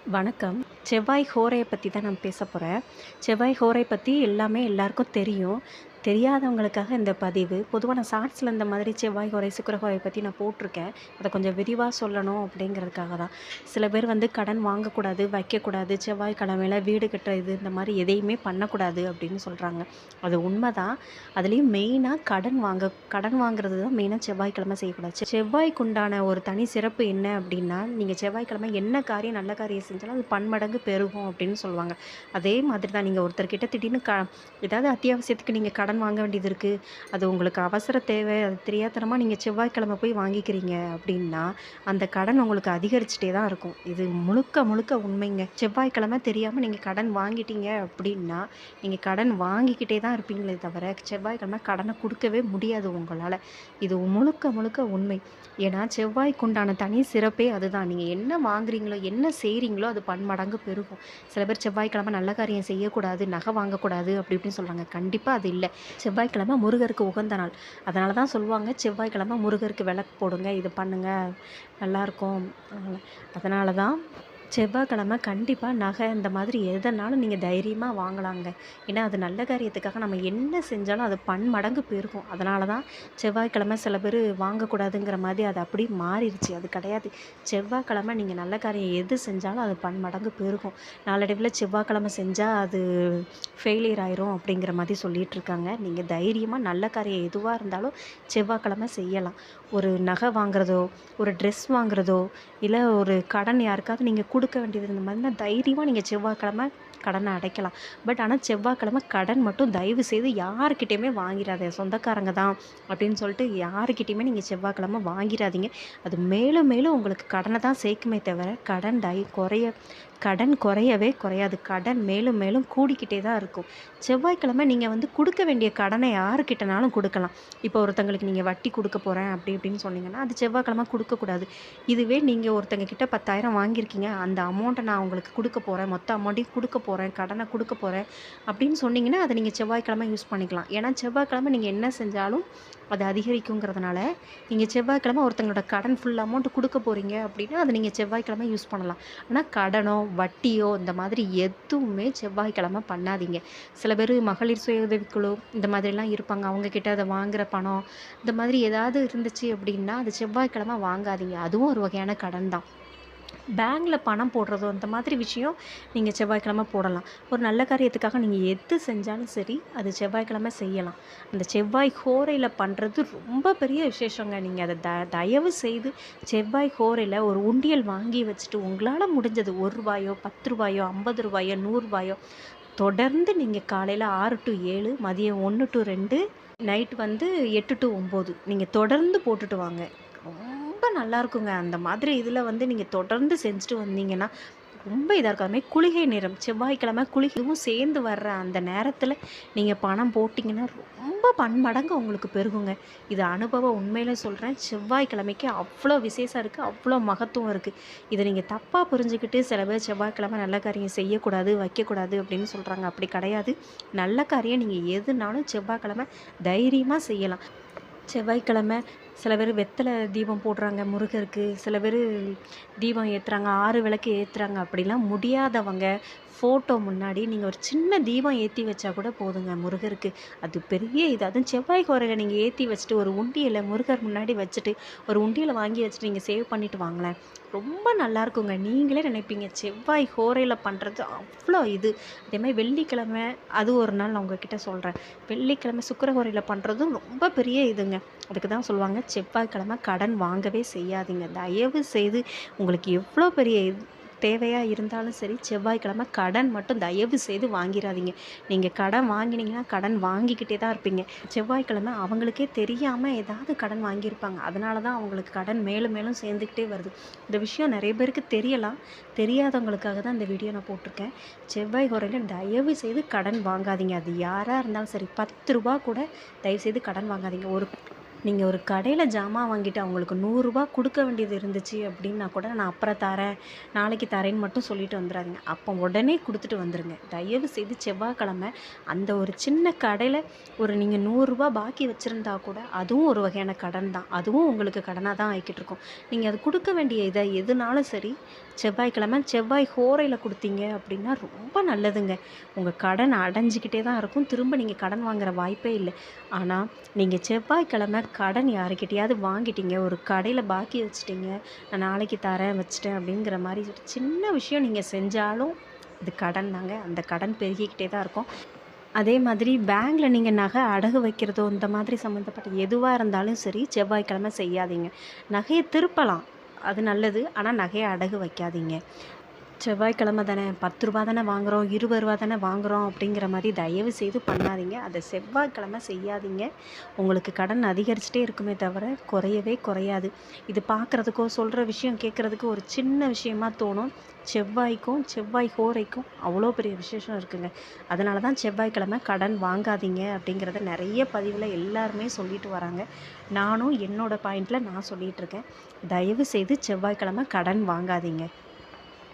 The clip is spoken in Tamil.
வணக்கம். செவ்வாய் ஹோரைய பத்தி தான் நான் பேசப் போறேன். செவ்வாய் ஹோரை பத்தி எல்லாமே எல்லாருக்கும் தெரியும். தெரியாதவங்களுக்காக இந்த பதிவு. பொதுவா நான் ஷார்ட்ஸ்ல இந்த மாதிரி செவ்வாய் ஹோரை, சுக்கிர ஹோரை பத்தி நான் போட்டிருக்கேன். அத கொஞ்சம் விரிவா சொல்லணும் அப்படிங்கிறதுக்காக தான். சில பேர் வந்து கடன் வாங்கக்கூடாது, வைக்கக்கூடாது, செவ்வாய்க்கிழமையில வீடு கட்டுறது இந்த மாரி எதையுமே பண்ணக்கூடாது அப்படின்னு சொல்றாங்க. அது உண்மதான். அதுலயும் மெயினா கடன் வாங்குறது தான் மெயினா செவ்வாய்க்கிழமை செய்யக்கூடாது. செவ்வாய்க்கு உண்டான ஒரு தனி சிறப்பு என்ன அப்படின்னா, நீங்க செவ்வாய்க்கிழமை என்ன காரியம் நல்ல காரியம் செஞ்சாலும் அது பன்மடங்கு பெருகும் அப்படின்னு சொல்லுவாங்க. அதே மாதிரி தான் நீங்க ஒருத்தர்கிட்ட திடீர்னு ஏதாவது அத்தியாவசியத்துக்கு நீங்க கடன் வாங்க வேண்டியது இருக்கு. அது உங்களுக்கு அவசர தேவை. அது தெரியாத்தனமா நீங்க செவ்வாய்க்கிழமை போய் வாங்கிக்கிறீங்க அப்படின்னா, அந்த கடன் உங்களுக்கு அதிகரிச்சுட்டே தான் இருக்கும். இது முழுக்க முழுக்க உண்மைங்க. செவ்வாய்க்கிழமை தெரியாம நீங்க கடன் வாங்கிட்டீங்க அப்படின்னா, நீங்க கடன் வாங்கிக்கிட்டே தான் இருப்பீங்களே தவிர, செவ்வாய்க்கிழமை கடன குடுக்கவே முடியாது உங்களால. இது முழுக்க முழுக்க உண்மை. ஏன்னா, செவ்வாய்க்கு உண்டான தனி சிறப்பே அதுதான். நீங்க என்ன வாங்குறீங்களோ, என்ன செய்றீங்களோ அது பன்மடங்கு பெருகும். சில பேர் செவ்வாய்க்கிழமை நல்ல காரியம் செய்யக்கூடாது, நகை வாங்கக்கூடாது அப்படி இப்படின்னு சொல்றாங்க. கண்டிப்பா அது இல்ல. செவ்வாய்க்கிழமை முருகருக்கு உகந்த நாள். அதனால தான் சொல்லுவாங்க, செவ்வாய்க்கிழமை முருகருக்கு விளக்கு போடுங்க, இது பண்ணுங்க, நல்லாயிருக்கும். அதனால தான் செவ்வாய்க்கிழமை கண்டிப்பா நகை இந்த மாதிரி எதனாலும் நீங்க தைரியமா வாங்கலாங்க. ஏன்னா, அது நல்ல காரியத்துக்காக நம்ம என்ன செஞ்சாலும் அது பன்மடங்கு பெருகும். அதனால தான் செவ்வாய்க்கிழமை சில பேர் வாங்கக்கூடாதுங்கிற மாதிரி அது அப்படியே மாறிடுச்சு. அது கிடையாது. செவ்வாய்க்கிழமை நீங்க நல்ல காரியம் எது செஞ்சாலும் அது பன்மடங்கு பெருகும். நாளடைவில செவ்வாய்க்கிழமை செஞ்சா அது ஃபெயிலியர் ஆயிரும் அப்படிங்கிற மாதிரி சொல்லிட்டு இருக்காங்க. நீங்க தைரியமா நல்ல காரியம் எதுவா இருந்தாலும் செவ்வாய்க்கிழமை செய்யலாம். ஒரு நகை வாங்குறதோ, ஒரு ட்ரெஸ் வாங்குறதோ, இல்ல ஒரு கடன் யாருக்காவது நீங்க குடுக்க வேண்டியது இந்த மாதிரினா தைரியமா நீங்க செவ்வாய்க்கிழமை கடன அடைக்கலாம். பட் ஆனா செவ்வாய்க்கிழமை கடன் மட்டும் தயவு செய்து யார்கிட்டயுமே வாங்கிராத. சொந்தக்காரங்க தான் அப்படின்னு சொல்லிட்டு யார்கிட்டயுமே நீங்க செவ்வாய்க்கிழமை வாங்கிராதீங்க. அது மேலும் மேலும் உங்களுக்கு கடன தான் சேர்க்குமே தவிர, கடன் குறையவே குறையாது. கடன் மேலும் மேலும் கூடிக்கிட்டே தான் இருக்கும். செவ்வாய்க்கிழமை நீங்க வந்து குடுக்க வேண்டிய கடனை யாருக்கிட்டனாலும் குடுக்கலாம். இப்போ ஒருத்தங்களுக்கு நீங்க வட்டி குடுக்க போறேன் அப்படி இப்படின்னு சொன்னீங்கன்னா, அது செவ்வாய்க்கிழமை குடுக்கக்கூடாது. இதுவே நீங்க ஒருத்தங்க கிட்ட 10,000 வாங்கியிருக்கீங்க. அந்த அமௌண்ட்ட நான் உங்களுக்கு குடுக்க போறேன். மொத்த அமௌண்ட்டையும் குடுக்க போறேன். கடன குடுக்க போறேன் அப்படின்னு சொன்னீங்கன்னா, அத நீங்க செவ்வாய்க்கிழமை யூஸ் பண்ணிக்கலாம். ஏன்னா செவ்வாய்க்கிழமை நீங்க என்ன செஞ்சாலும் அது அதிகரிக்குங்கிறதுனால, நீங்க செவ்வாய்க்கிழமை ஒருத்தங்களோட கடன் ஃபுல் அமௌண்ட் குடுக்க போறீங்க அப்படின்னா, அத நீங்க செவ்வாய்க்கிழமை யூஸ் பண்ணலாம். ஆனா கடனோ, வட்டியோ இந்த மாதிரி எதுவுமே செவ்வாய்க்கிழமை பண்ணாதீங்க. சில பேரு மகளிர் சுய உதவிக்குழு இந்த மாதிரிலாம் இருப்பாங்க. அவங்க கிட்ட அத வாங்குற பணம், இந்த மாதிரி ஏதாவது இருந்துச்சு அப்படின்னா, அது செவ்வாய்க்கிழமை வாங்காதீங்க. அதுவும் ஒரு வகையான கடன் தான். பேங்க்ல பணம் போடுறதோ, அந்த மாதிரி விஷயம் நீங்க செவ்வாய்க்கிழமை போடலாம். ஒரு நல்ல காரியத்துக்காக நீங்க எது செஞ்சாலும் சரி, அது செவ்வாய்க்கிழமை செய்யலாம். அந்த செவ்வாய் ஹோரையில பண்றது ரொம்ப பெரிய விசேஷங்க. நீங்க அத தயவு செய்து செவ்வாய் ஹோரையில ஒரு உண்டியல் வாங்கி வச்சுட்டு, உங்களால முடிஞ்சது ரூ. 1 ரூ. 10 ரூ. 50 ரூ. 100 தொடர்ந்து நீங்க காலையில 6 டூ 7, மதியம் 1 டூ 2, நைட் வந்து 8 டூ 9 நீங்க தொடர்ந்து போட்டுட்டு வாங்க. ரொம்ப நல்லாயிருக்குங்க. அந்த மாதிரி இதில வந்து நீங்க தொடர்ந்து செஞ்சுட்டு வந்தீங்கன்னா, ரொம்ப இதா இருக்கும். அதுமாரி குளிகை நேரம், செவ்வாய்க்கிழமை குளிகையும் சேர்ந்து வர்ற அந்த நேரத்தில நீங்க பணம் போட்டிங்கன்னா, ரொம்ப பன்மடங்கு உங்களுக்கு பெருகுங்க. இது அனுபவம் உண்மையிலே சொல்றேன். செவ்வாய்க்கிழமைக்கு அவ்வளோ விசேஷம் இருக்கு. அவ்வளோ மகத்துவம் இருக்கு. இத நீங்க தப்பா புரிஞ்சுக்கிட்டு சில பேர் செவ்வாய்க்கிழமை நல்ல காரியம் செய்யக்கூடாது, வைக்கக்கூடாது அப்படின்னு சொல்றாங்க. அப்படி கிடையாது. நல்ல காரியம் நீங்க எதுனாலும் செவ்வாய்க்கிழமை தைரியமா செய்யலாம். செவ்வாய்க்கிழமை சில பேர் வெத்தலை தீபம் போடுறாங்க முருகருக்கு. சில பேர் தீபம் ஏத்துறாங்க, 6 விளக்கு ஏத்துறாங்க. அப்படிலாம் முடியாதவங்க ஃபோட்டோ முன்னாடி நீங்க ஒரு சின்ன தீபம் ஏத்தி வச்சா கூட போதுங்க முருகருக்கு. அது பெரிய இது. அதுவும் செவ்வாய் ஹோரையில நீங்க ஏத்தி வச்சுட்டு ஒரு உண்டியல முருகர் முன்னாடி வச்சுட்டு, ஒரு உண்டியல வாங்கி வச்சுட்டு நீங்க சேவ் பண்ணிட்டு வாங்களேன். ரொம்ப நல்லாயிருக்குங்க. நீங்களே நினைப்பீங்க, செவ்வாய் ஹோரையில பண்ணுறது அவ்வளோ இது. அதேமாதிரி வெள்ளிக்கிழமை அது ஒரு நாள் நான் உங்ககிட்ட சொல்றேன். வெள்ளிக்கிழமை சுக்கிரஹோரையில பண்ணுறதும் ரொம்ப பெரிய இதுங்க. அதுக்கு தான் சொல்லுவாங்க, செவ்வாய்க்கிழமை கடன் வாங்கவே செய்யாதீங்க. தயவு செய்து உங்களுக்கு எவ்வளோ பெரிய தேவையா இருந்தாலும் சரி, செவ்வாய்க்கிழமை கடன் மட்டும் தயவு செய்து வாங்கிராதீங்க. நீங்க கடன் வாங்கினீங்கன்னா, கடன் வாங்கிக்கிட்டே தான் இருப்பீங்க. செவ்வாய்க்கிழமை அவங்களுக்கே தெரியாம ஏதாவது கடன் வாங்கியிருப்பாங்க. அதனால தான் அவங்களுக்கு கடன் மேலும் மேலும் சேர்ந்துக்கிட்டே வருது. இந்த விஷயம் நெறைய பேருக்கு தெரியலாம். தெரியாதவங்களுக்காக தான் இந்த வீடியோ நான் போட்டிருக்கேன். செவ்வாய் ஹோரையில தயவு செய்து கடன் வாங்காதீங்க. அது யாரா இருந்தாலும் சரி, ரூ. 10 கூட தயவுசெய்து கடன் வாங்காதீங்க. நீங்க ஒரு கடையில ஜாமான் வாங்கிட்டு அவங்களுக்கு ரூ. 100 குடுக்க வேண்டியது இருந்துச்சு அப்டின்னா கூட, நான் அப்புறம் தரேன், நாளைக்கு தரேன்னு மட்டும் சொல்லிட்டு வந்துராதீங்க. அப்போ உடனே குடுத்துட்டு வந்துருங்க. தயவு செய்து செவ்வாய்க்கிழமை அந்த ஒரு சின்ன கடையில ஒரு நீங்க ரூ. 100 பாக்கி வச்சிருந்தா கூட, அதுவும் ஒரு வகையான கடன் தான். அதுவும் உங்களுக்கு கடனா தான் ஆயிக்கிட்டு இருக்கும். நீங்க அது குடுக்க வேண்டிய இத எதுனாலும் சரி, செவ்வாய்க்கிழமை செவ்வாய் ஹோரையில குடுத்தீங்க அப்டின்னா ரொம்ப நல்லதுங்க. உங்க கடன் அடைஞ்சுக்கிட்டே தான் இருக்கும். திரும்ப நீங்க கடன் வாங்குற வாய்ப்பே இல்ல. ஆனா, நீங்க செவ்வாய்க்கிழமை கடன் யாருக்கிட்டயாவது வாங்கிட்டீங்க, ஒரு கடையில பாக்கி வச்சுட்டீங்க, நான் நாளைக்கு தரேன் வச்சுட்டேன் அப்படிங்கிற மாரி ஒரு சின்ன விஷயம் நீங்க செஞ்சாலும், இது கடன் தாங்க. அந்த கடன் பெருகிக்கிட்டே தான் இருக்கும். அதே மாதிரி பேங்க்ல நீங்க நகை அடகு வைக்கிறதோ, இந்த மாதிரி சம்மந்தப்பட்ட எதுவா இருந்தாலும் சரி, செவ்வாய்க்கிழமை செய்யாதீங்க. நகைய திருப்பலாம். அது நல்லது. ஆனா நகைய அடகு வைக்காதீங்க. செவ்வாய்க்கிழமை தானே ரூ. 10 தானே வாங்குறோம், ரூ. 20 தானே வாங்குறோம் அப்படிங்கிற மாரி தயவு செய்து பண்ணாதீங்க. அத செவ்வாய்க்கிழமை செய்யாதீங்க. உங்களுக்கு கடன் அதிகரிச்சுட்டே இருக்குமே தவிர, குறையவே குறையாது. இது பார்க்குறதுக்கோ, சொல்ற விஷயம் கேட்குறதுக்கு ஒரு சின்ன விஷயமா தோணும். செவ்வாய்க்கும், செவ்வாய் ஹோரைக்கும் அவ்வளோ பெரிய விசேஷம் இருக்குங்க. அதனால தான் செவ்வாய்க்கிழமை கடன் வாங்காதீங்க அப்படிங்கிறத நெறைய பதிவுல எல்லாருமே சொல்லிட்டு வராங்க. நானும் என்னோட பாயிண்ட்ல நான் சொல்லிட்டு இருக்கேன். தயவு செய்து செவ்வாய்க்கிழமை கடன் வாங்காதீங்க.